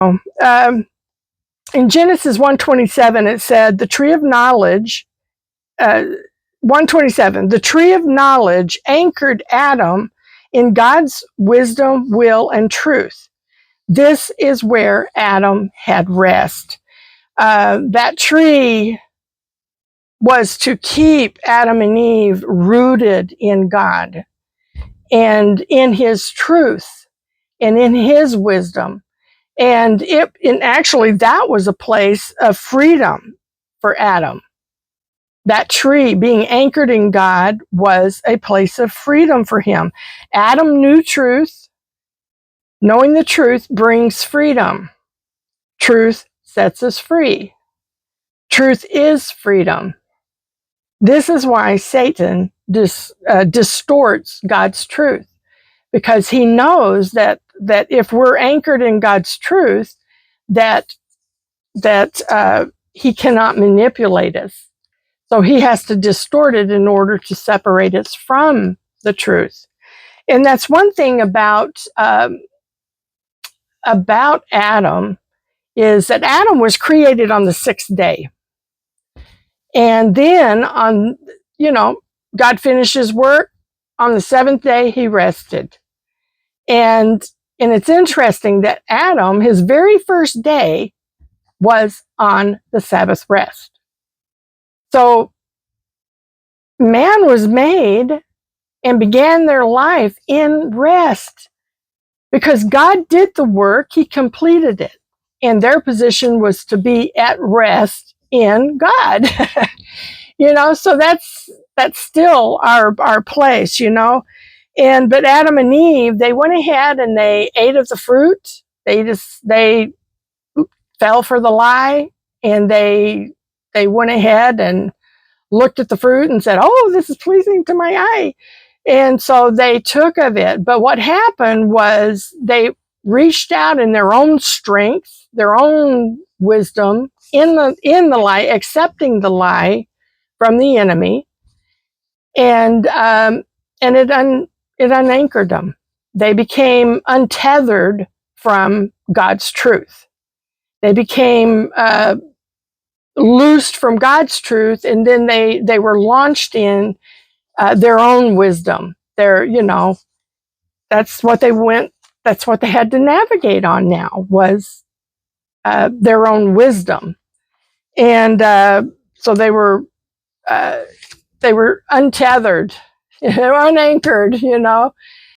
Um, in Genesis 1:27, it said, the tree of knowledge, 1:27, the tree of knowledge anchored Adam in God's wisdom, will, and truth. This is where Adam had rest. That tree was to keep Adam and Eve rooted in God and in his truth and in his wisdom. And actually that was a place of freedom for Adam. That tree being anchored in God was a place of freedom for him. Adam knew truth. Knowing the truth brings freedom. Truth sets us free. Truth is freedom. This is why Satan distorts God's truth, because he knows that if we're anchored in God's truth, that he cannot manipulate us. So he has to distort it in order to separate us from the truth. And that's one thing about Adam, is that Adam was created on the sixth day. And then God finished his work. On the seventh day, he rested. And it's interesting that Adam, his very first day was on the Sabbath rest. So man was made and began their life in rest because God did the work, he completed it. And their position was to be at rest in God. So that's still our place, but Adam and Eve, they went ahead and they ate of the fruit. They fell for the lie, and they went ahead and looked at the fruit and said, oh, this is pleasing to my eye. And so they took of it. But what happened was they reached out in their own strength, their own wisdom, in the lie, accepting the lie from the enemy, and it unanchored them. They became untethered from God's truth. They became loosed from God's truth, and then they were launched in their own wisdom. That's what they went. That's what they had to navigate on now, was their own wisdom, and so they were untethered, unanchored,